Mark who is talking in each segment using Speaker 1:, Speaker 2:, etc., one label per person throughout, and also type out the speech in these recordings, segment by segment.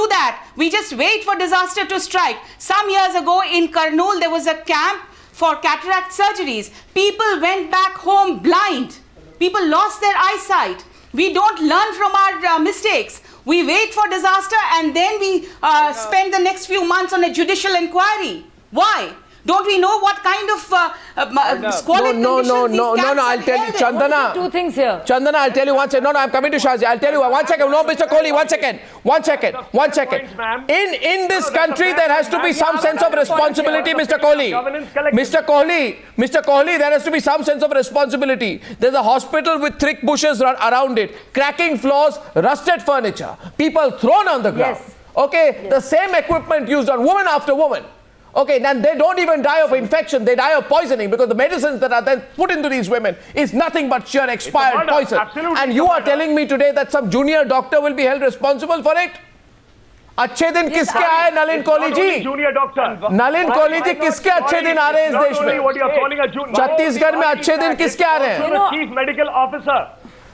Speaker 1: do that. We just wait for disaster to strike. Some years ago in Kurnool, there was a camp for cataract surgeries. People went back home blind. People lost their eyesight. We don't learn from our mistakes. We wait for disaster and then we spend the next few months on a judicial inquiry. Why? Don't we know what kind of squalid conditions these camps
Speaker 2: I'll tell you, Chandana.
Speaker 3: Two things here.
Speaker 2: Chandana, I'll tell you one second. No, I'm coming to Shazia. I'll tell you one second. No, Mr. Kohli, one second. In this country, there has to be some sense of responsibility, Mr. Kohli. Mr. Kohli, there has to be some sense of responsibility. There's a hospital with thick bushes around it, cracking floors, rusted furniture, people thrown on the ground.
Speaker 3: Yes.
Speaker 2: Okay,
Speaker 3: yes.
Speaker 2: The same equipment used on woman after woman. Okay, and they don't even die of infection, they die of poisoning because the medicines that are then put into these women is nothing but sheer expired poison. And you are telling me today that some junior doctor will be held responsible for it? अच्छे दिन किसके आए Nalin Kohli ji?
Speaker 4: Junior doctor
Speaker 2: Nalin Kohli ji किसके अच्छे दिन आ रहे हैं इस देश में? छत्तीसगढ़ में अच्छे दिन किसके आ रहे हैं?
Speaker 4: Chief medical officer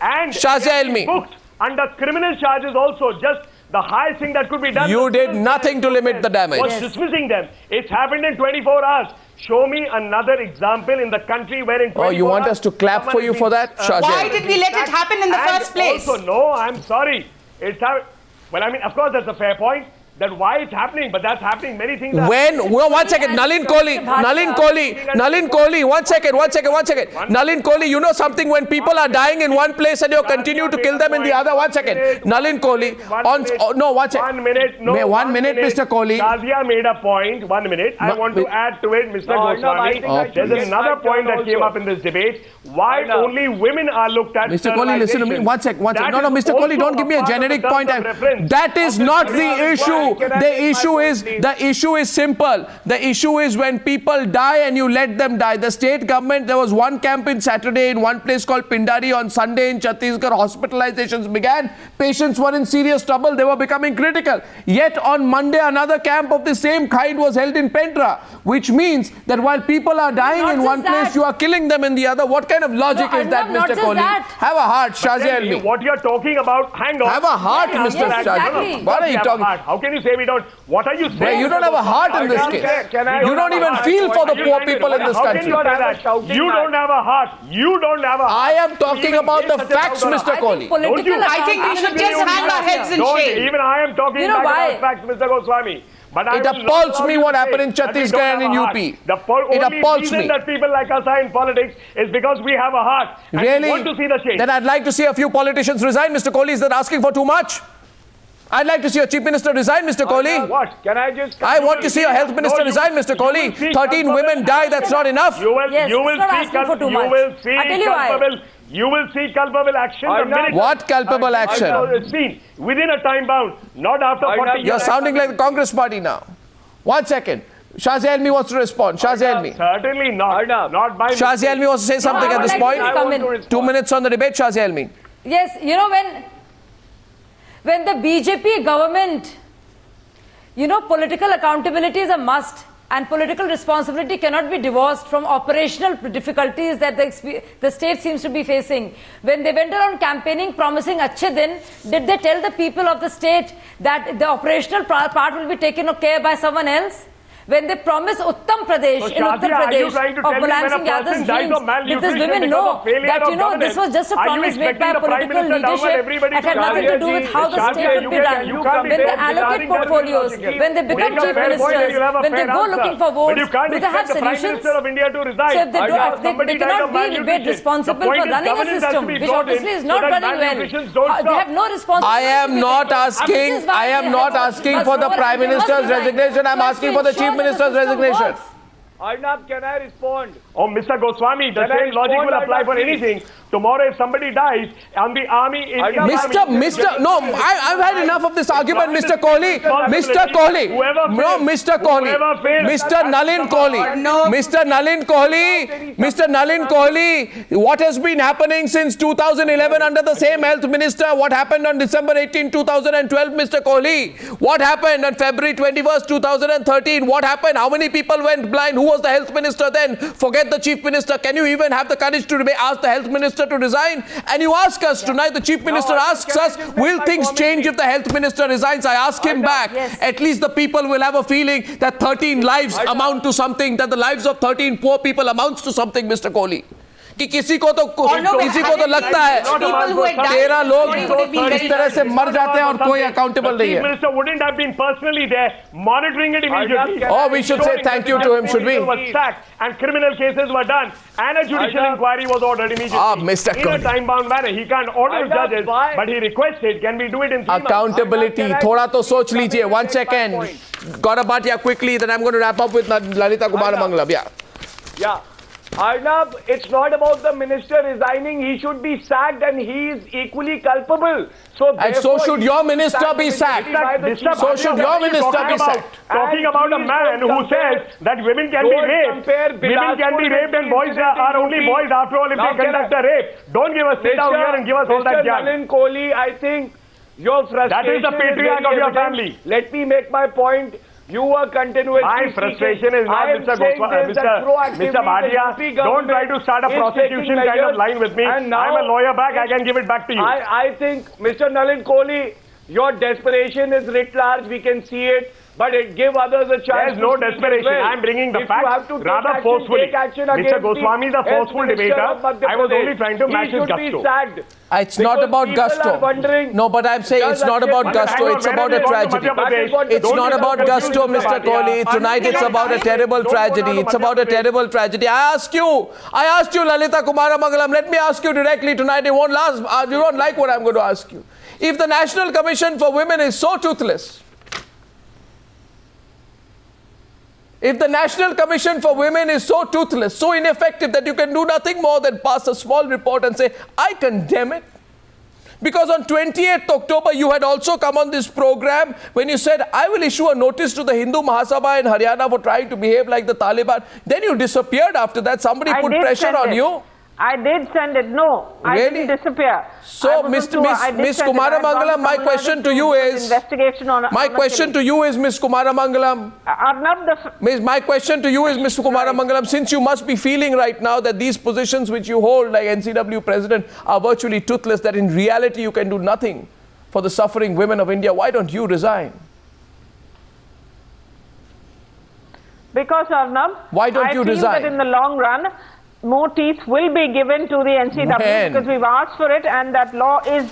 Speaker 4: and
Speaker 2: Shazia Ilmi
Speaker 4: booked under criminal charges also. Just the highest thing that could be done.
Speaker 2: You did nothing to limit the damage.
Speaker 4: Was dismissing them. It's happened in 24 hours. Show me another example in the country where in 24 hours.
Speaker 2: Oh, you want us to clap for you for that? Shazia.
Speaker 1: Why did we let it happen in the first place?
Speaker 4: Also, no, I'm sorry. Well, I mean, of course, that's a fair point. That why it's happening, but that's happening. Many things.
Speaker 2: One second, Nalin Kohli, one second. Nalin Kohli, you know something? When people are dying in one place and you continue to kill them in the other. 1 second, Nalin Kohli.
Speaker 4: 1 minute. No,
Speaker 2: 1 minute, Mr. Kohli.
Speaker 4: Shazia made a point. 1 minute. I want to add to it, Mr. Goswami. There's another point that came up in this debate. Why only women are looked at?
Speaker 2: Mr. Kohli, listen to me. 1 sec. No, Mr. Kohli, don't give me a generic point. That is not the issue. The issue is simple. The issue is when people die and you let them die. The state government, there was one camp in Saturday in one place called Pindari. On Sunday in Chhattisgarh, hospitalizations began. Patients were in serious trouble. They were becoming critical. Yet on Monday, another camp of the same kind was held in Pendra, which means that while people are dying in one place, you are killing them in the other. What kind of logic is that, Mr. Kohli? Have a heart, Shazia Ilmi.
Speaker 4: What you're talking about, hang on.
Speaker 2: Have a heart, Mr. Shazia. What are you talking about?
Speaker 4: How can you say we don't? What are you saying?
Speaker 2: You don't have a heart in this case. You don't even feel for the poor people in this country.
Speaker 4: You don't have a heart. You don't have a heart.
Speaker 2: I am talking about the facts, Mr. Kohli.
Speaker 1: I think we should just hang our heads in shame.
Speaker 4: Even I am talking about facts, Mr. Goswami. But
Speaker 2: it appalls me what happened in Chhattisgarh and in UP. It appalls me.
Speaker 4: That people like us are in politics is because we have a heart.
Speaker 2: Really?
Speaker 4: We want to see the change.
Speaker 2: Then I'd like to see a few politicians resign, Mr. Kohli. Is that asking for too much? I'd like to see a chief minister resign, Mr. Kohli.
Speaker 4: What? Can I just...
Speaker 2: I want to see a health minister resign, Mr. Kohli. 13 women die, that's not enough.
Speaker 4: You will see culpable action.
Speaker 2: What culpable action?
Speaker 4: Seen within a time bound, not after 40 years.
Speaker 2: You're sounding like the Congress party now. 1 second. Shazia Ilmi wants to respond. Shazia Ilmi.
Speaker 4: Certainly not. Not by
Speaker 2: Shazia Ilmi wants to say something at this point. 2 minutes on the debate, Shazia Ilmi.
Speaker 3: Yes, you know, when the BJP government, political accountability is a must, and political responsibility cannot be divorced from operational difficulties that the state seems to be facing. When they went around campaigning, promising Achhe Din, did they tell the people of the state that the operational part will be taken care by someone else? When they promise Uttar Pradesh, in Uttar Pradesh, of balancing others' dreams, did these women know that, this was just a promise made by a political leadership? It had nothing to do with how the state would be done. When they allocate portfolios, when they become chief ministers, when they go looking for votes, do they have solutions? So if they cannot be made responsible for running a system, which obviously is not running well, they have no responsibility.
Speaker 2: I am not asking for the Prime Minister's resignation. I am asking for the Chief Minister's resignation.
Speaker 5: Arnab, can I respond?
Speaker 4: Oh, Mr. Goswami, the same logic will apply for anything. Tomorrow, if somebody dies and the army is...
Speaker 2: No, I've had enough of this argument, Mr. Kohli. Mr. Nalin Kohli, what has been happening since 2011 under the same health minister? What happened on December 18, 2012, Mr. Kohli? What happened on February 21st, 2013? What happened? How many people went blind? Who was the health minister then? Forget forget the Chief Minister. Can you even have the courage to ask the Health Minister to resign? And you ask us tonight, the Chief Minister asks us, will things change if the Health Minister resigns? I ask him back. At least the people will have a feeling that 13 lives amount to something, that the lives of 13 poor people amounts to something, Mr. Kohli. कि किसी को तो लगता है 13 लोग इस तरह से मर जाते हैं और कोई अकाउंटेबल नहीं है.
Speaker 4: Chief Minister wouldn't have been personally there monitoring it immediately.
Speaker 2: Oh, we should say thank you to him, should we?
Speaker 4: Was sacked and criminal cases were done and a judicial inquiry was ordered immediately.
Speaker 2: Mr.
Speaker 4: In a time-bound manner. He can't order judges, but he requested, can we do it in 3 months?
Speaker 2: Accountability. थोड़ा तो सोच लीजिए. 1 second. Gaurav Bhatia, quickly, then I'm going to wrap up with Lalitha Kumaramangalam.
Speaker 5: Yeah. Arnab, it's not about the minister resigning. He should be sacked and he is equally culpable.
Speaker 2: And so should your minister be sacked. So should your minister be sacked.
Speaker 4: Talking about a man who says that women can be raped. Women can be raped and boys are only boys after all if they conduct a rape. Don't give us sit down here and give us all that junk.
Speaker 5: Nalin Kohli, I think your frustration
Speaker 4: that is the patriarch of your family.
Speaker 5: Let me make my point. You were continuously
Speaker 4: my frustration is not Mr. Bhatia. Don't try to start a prosecution kind of line with me. I'm a lawyer back. I can give it back to you.
Speaker 5: I think, Mr. Nalin Kohli, your desperation is writ large. We can see it. But give others a chance.
Speaker 4: There's no desperation. I'm bringing the facts rather forcefully. Mr. Goswami is a forceful debater. I was only trying to match his gusto.
Speaker 2: It's not about gusto. No, but I'm saying it's not about gusto. It's about a tragedy. It's not about gusto, Mr. Kohli. Tonight it's about a terrible tragedy. It's about a terrible tragedy. I asked you, Lalitha Kumaramangalam, let me ask you directly tonight. You won't like what I'm going to ask you. If the National Commission for Women is so toothless, if the National Commission for Women is so toothless, so ineffective that you can do nothing more than pass a small report and say, I condemn it. Because on 28th October, you had also come on this program when you said, I will issue a notice to the Hindu Mahasabha in Haryana for trying to behave like the Taliban. Then you disappeared after that. Somebody put pressure on you.
Speaker 6: I did send it. No, I didn't disappear.
Speaker 2: So, Miss Kumaramangalam, my question to you is, Miss Kumaramangalam, my question to you is, Miss Kumaramangalam, since you must be feeling right now that these positions which you hold like NCW president are virtually toothless, that in reality you can do nothing for the suffering women of India, why don't you resign?
Speaker 6: Because, Arnab,
Speaker 2: why don't you resign?
Speaker 6: I feel that in the long run, more teeth will be given to the NCW because we've asked for it, and that law is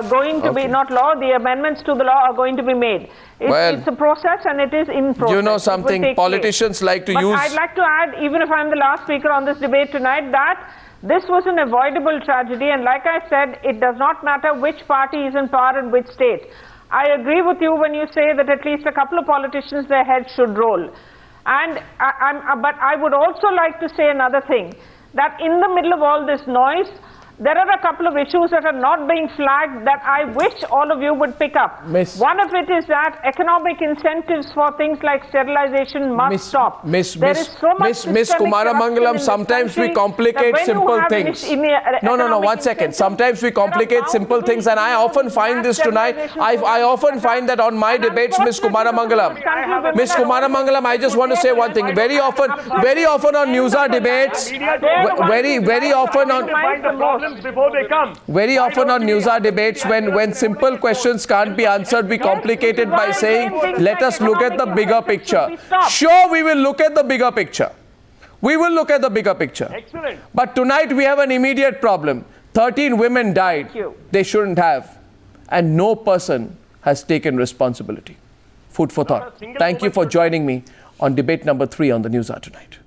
Speaker 6: going to be, not law, the amendments to the law are going to be made. It's a process and it is in process.
Speaker 2: You know something, politicians like to use...
Speaker 6: I'd like to add, even if I'm the last speaker on this debate tonight, that this was an avoidable tragedy, and like I said, it does not matter which party is in power in which state. I agree with you when you say that at least a couple of politicians, their heads should roll. And but I would also like to say another thing, that in the middle of all this noise, there are a couple of issues that are not being flagged that I wish all of you would pick up. One of it is that economic incentives for things like sterilization must stop.
Speaker 2: Miss Kumaramangalam, sometimes we complicate simple things. No, 1 second. Sometimes we complicate simple things, and I often find this tonight. I often find that on my debates, Miss Kumaramangalam, I just want to say one thing. Very often on Newshour debates, very often on...
Speaker 4: before they come.
Speaker 2: Very often on Newshour debates, when simple questions can't be answered, we complicate it by saying, let us look at the bigger picture. Sure, we will look at the bigger picture. We will look at the bigger picture.
Speaker 4: Excellent.
Speaker 2: But tonight we have an immediate problem. 13 women died. They shouldn't have. And no person has taken responsibility. Food for thought. Thank you for joining me on debate number 3 on the Newshour tonight.